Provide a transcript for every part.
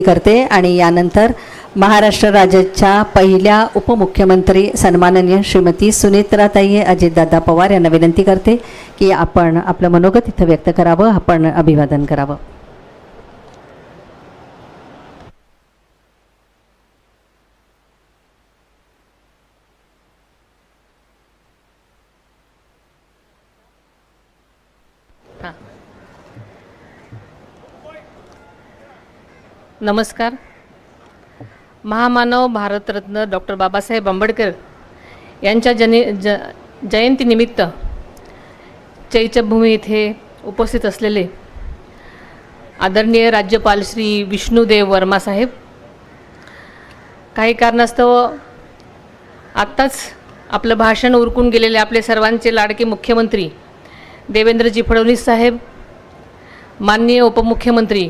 करते आणि यानंतर महाराष्ट्र राज्याच्या पहिल्या उपमुख्यमंत्री सन्माननीय श्रीमती सुनेत्राताई अजितदादा पवार यांना विनंती करते की आपण आपलं मनोगत इथं व्यक्त करावं, आपण अभिवादन करावं. नमस्कार. महामानव भारतरत्न डॉक्टर बाबासाहेब आंबेडकर यांच्या जयंतीनिमित्त चैत्यभूमी येथे उपस्थित असलेले आदरणीय राज्यपाल श्री विष्णुदेव वर्मा साहेब, काही कारणास्तव आत्ताच आपलं भाषण उरकून गेलेले आपले सर्वांचे लाडके मुख्यमंत्री देवेंद्रजी फडणवीस साहेब, माननीय उपमुख्यमंत्री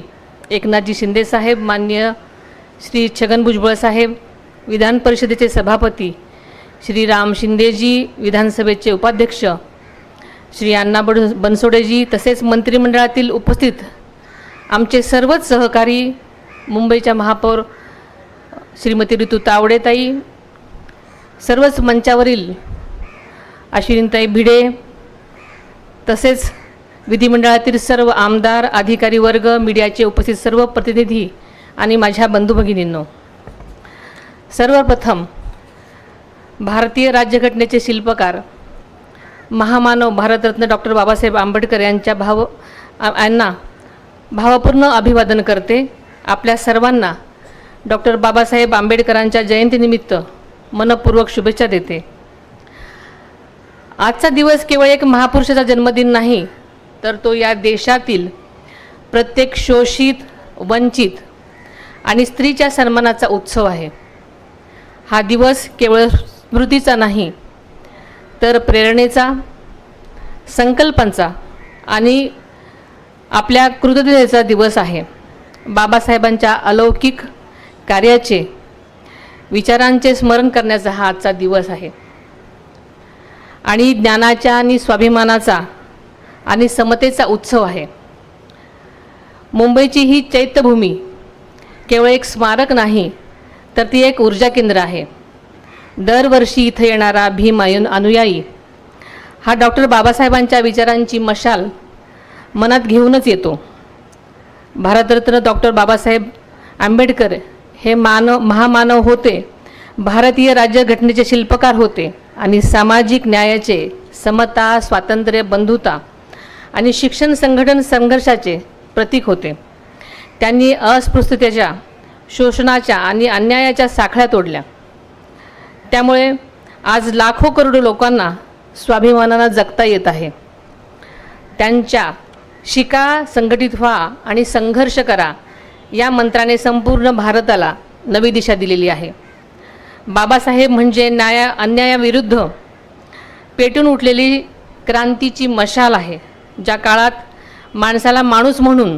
एकनाथजी शिंदे साहेब, माननीय श्री छगन भुजबळ साहेब, विधान परिषदेचे सभापती श्री राम शिंदेजी, विधानसभेचे उपाध्यक्ष श्री अण्णा बनसोडेजी, तसेच मंत्रिमंडळातील उपस्थित आमचे सर्वच सहकारी, मुंबईच्या महापौर श्रीमती ऋतू तावडेताई, सर्वच मंचावरील अश्विनीताई भिडे, तसेच विधिमंडळातील सर्व आमदार, अधिकारी वर्ग, मीडियाचे उपस्थित सर्व प्रतिनिधी आणि माझ्या बंधू भगिनींनो, सर्वप्रथम भारतीय राज्यघटनेचे शिल्पकार महामानव भारतरत्न डॉक्टर बाबासाहेब आंबेडकर यांना भावपूर्ण अभिवादन करते. आपल्या सर्वांना डॉक्टर बाबासाहेब आंबेडकरांच्या जयंतीनिमित्त मनपूर्वक शुभेच्छा देते. आजचा दिवस केवळ एक महापुरुषाचा जन्मदिन नाही, तर तो या देशातील प्रत्येक शोषित, वंचित आणि स्त्रीच्या सन्मानाचा उत्सव आहे. हा दिवस केवळ स्मृतीचा नाही, तर प्रेरणेचा, संकल्पांचा आणि आपल्या कृतज्ञतेचा दिवस आहे. बाबासाहेबांच्या अलौकिक कार्याचे, विचारांचे स्मरण करण्याचा हा आजचा दिवस आहे आणि ज्ञानाच्या आणि स्वाभिमानाचा आणि समतेचा उत्सव आहे. मुंबईची ही चैत्यभूमी केवळ एक स्मारक नाही, तर ती एक ऊर्जा केंद्र आहे. दरवर्षी इथे येणारा भीम अनुयायी हा डॉक्टर बाबासाहेबांच्या विचारांची मशाल मनात घेऊनच येतो. भारतरत्न डॉक्टर बाबासाहेब आंबेडकर हे महामानव होते, भारतीय राज्यघटनेचे शिल्पकार होते आणि सामाजिक न्यायाचे, समता, स्वातंत्र्य, बंधुता आणि शिक्षण संघटन संघर्षाचे प्रतीक होते. त्यांनी अस्पृश्यतेच्या, शोषणाच्या आणि अन्यायाच्या साखळ्या तोडल्या. त्यामुळे आज लाखो करोडो लोकांना स्वाभिमानानं जगता येत आहे. त्यांच्या शिका, संघटित व्हा आणि संघर्ष करा या मंत्राने संपूर्ण भारताला नवी दिशा दिलेली आहे. बाबासाहेब म्हणजे अन्यायाविरुद्ध पेटून उठलेली क्रांतीची मशाल आहे. ज्या काळात माणसाला माणूस म्हणून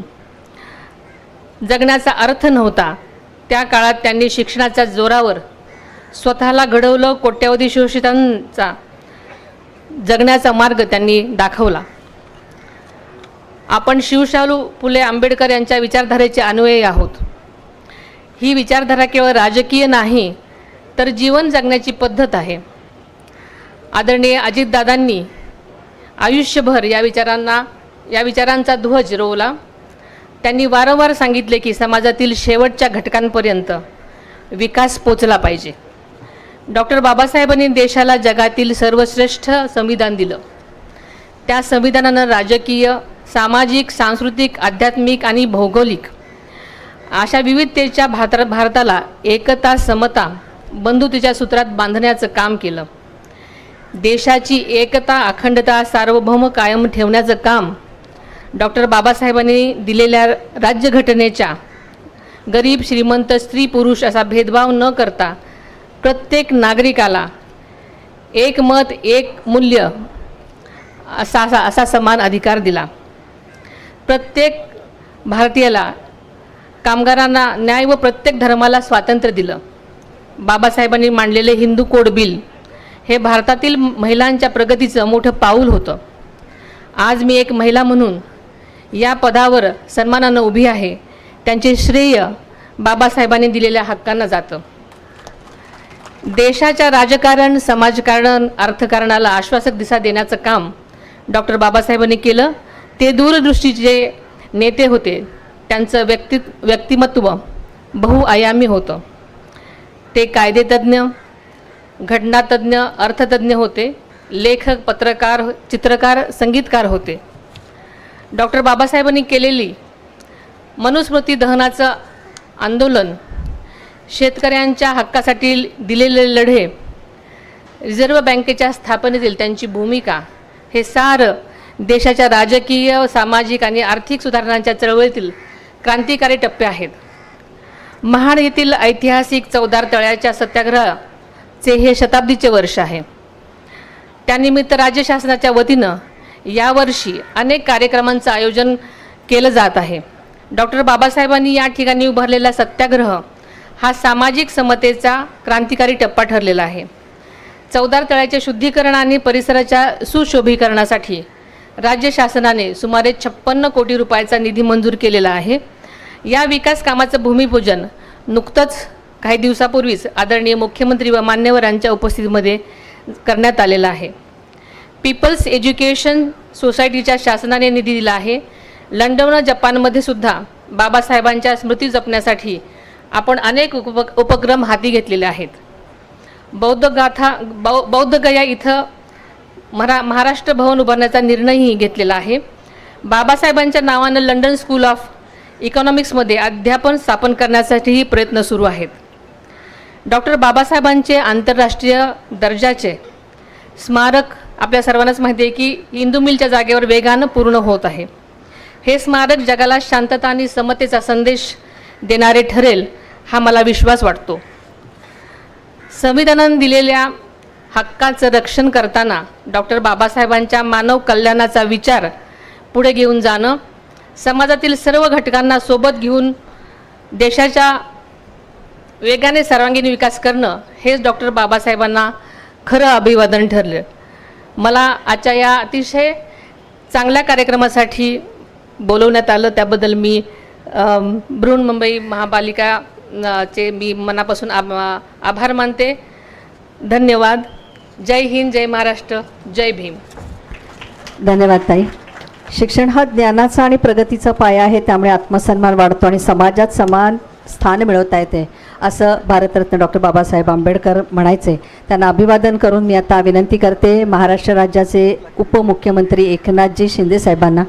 जगण्याचा अर्थ नव्हता, त्या काळात त्यांनी शिक्षणाच्या जोरावर स्वतःला घडवलं. कोट्यावधी शोषितांचा जगण्याचा मार्ग त्यांनी दाखवला. आपण शिवशाहू फुले आंबेडकर यांच्या विचारधारेचे अनुयायी आहोत. ही विचारधारा केवळ राजकीय नाही, तर जीवन जगण्याची पद्धत आहे. आदरणीय अजितदादांनी आयुष्यभर या विचारांचा ध्वज रोवला. त्यांनी वारंवार सांगितले की समाजातील शेवटच्या घटकांपर्यंत विकास पोचला पाहिजे. डॉक्टर बाबासाहेबांनी देशाला जगातील सर्वश्रेष्ठ संविधान दिलं. त्या संविधानानं राजकीय, सामाजिक, सांस्कृतिक, आध्यात्मिक आणि भौगोलिक अशा विविधतेच्या भारताला एकता, समता, बंधुतेच्या सूत्रात बांधण्याचं काम केलं. देशाची एकता, अखंडता, सार्वभौम कायम ठेवण्याचं काम डॉक्टर बाबासाहेबांनी दिलेल्या राज्यघटनेच्या गरीब, श्रीमंत, स्त्री, पुरुष असा भेदभाव न करता प्रत्येक नागरिकाला एक मत, एक मूल्य असा समान अधिकार दिला. प्रत्येक भारतीयाला, कामगारांना न्याय व प्रत्येक धर्माला स्वातंत्र्य दिलं. बाबासाहेबांनी मांडलेले हिंदू कोड बिल हे भारतातील महिलांच्या प्रगतीचं मोठं पाऊल होतं. आज मी एक महिला म्हणून या पदावर सन्मानानं उभी आहे. त्यांचे श्रेय बाबासाहेबांनी दिलेल्या हक्कांना जातं. देशाच्या राजकारण, समाजकारण, अर्थकारणाला आश्वासक दिशा देण्याचं काम डॉक्टर बाबासाहेबांनी केलं. ते दूरदृष्टीचे नेते होते. त्यांचं व्यक्तिमत्व बहुआयामी होतं. ते कायदेतज्ञ, घटनातज्ञ, अर्थतज्ञ होते. लेखक, पत्रकार, चित्रकार, संगीतकार होते. डॉक्टर बाबासाहेबांनी केलेली मनुस्मृती दहनाचं आंदोलन, शेतकऱ्यांच्या हक्कासाठी दिलेले लढे, रिझर्व्ह बँकेच्या स्थापनेतील त्यांची भूमिका, हे सारं देशाच्या राजकीय, सामाजिक आणि आर्थिक सुधारणांच्या चळवळीतील क्रांतिकारी टप्पे आहेत. महाड येथील ऐतिहासिक चवदार तळ्याच्या सत्याग्रहाचे हे शताब्दीचे वर्ष आहे. त्यानिमित्त राज्य शासनाच्या वतीनं यावर्षी अनेक कार्यक्रमांचं आयोजन केलं जात आहे. डॉक्टर बाबासाहेबांनी या ठिकाणी उभारलेला सत्याग्रह हा सामाजिक समतेचा क्रांतिकारी टप्पा ठरलेला आहे. चवदार तळ्याचे शुद्धीकरण आणि परिसराच्या सुशोभीकरणासाठी राज्य शासनाने सुमारे 56 कोटी रुपयाचा निधी मंजूर केलेला आहे. या विकास कामाचं भूमिपूजन नुकतंच काही दिवसापूर्वीच आदरणीय मुख्यमंत्री व मान्यवरांच्या उपस्थितीमध्ये करण्यात आलेला आहे. पीपल्स एज्युकेशन सोसायटीच्या शासनाने निधी दिला आहे. लंडन व जपानमध्ये सुद्धा बाबासाहेबांच्या स्मृती जपण्यासाठी आपण अनेक उपक्रम हाती घेतलेले आहेत. बौद्ध गया इथं महाराष्ट्र भवन उभारण्याचा निर्णयही घेतलेला आहे. बाबासाहेबांच्या नावानं लंडन स्कूल ऑफ इकॉनॉमिक्समध्ये अध्यापन स्थापन करण्यासाठीही प्रयत्न सुरू आहेत. डॉक्टर बाबासाहेबांचे आंतरराष्ट्रीय दर्जाचे स्मारक आपल्या सर्वांनाच माहिती आहे की इंदू मिलच्या जागेवर वेगानं पूर्ण होत आहे. हे स्मारक जगाला शांतता आणि समतेचा संदेश देणारे ठरेल हा मला विश्वास वाटतो. संविधानाने दिलेल्या हक्काचं रक्षण करताना डॉक्टर बाबासाहेबांच्या मानव कल्याणाचा विचार पुढे घेऊन जाणं, समाजातील सर्व घटकांना सोबत घेऊन देशाच्या वेगाने सर्वांगीण विकास करणं हेच डॉक्टर बाबासाहेबांना खरं अभिवादन ठरलं. मला आजच्या या अतिशय चांगल्या कार्यक्रमासाठी बोलवण्यात आलं त्याबद्दल मी बृहन्मुंबई महापालिकाचे मी मनापासून आभार मानते. धन्यवाद. जय हिंद, जय महाराष्ट्र, जय भीम. धन्यवाद ताई. शिक्षण हा ज्ञानाचा आणि प्रगतीचा पाया आहे. त्यामुळे आत्मसन्मान वाढतो आणि समाजात समान स्थान मिळवता येते असं भारतरत्न डॉक्टर बाबासाहेब आंबेडकर म्हणायचे. त्यांना अभिवादन करून मी आता विनंती करते महाराष्ट्र राज्याचे उपमुख्यमंत्री एकनाथजी शिंदे साहेबांना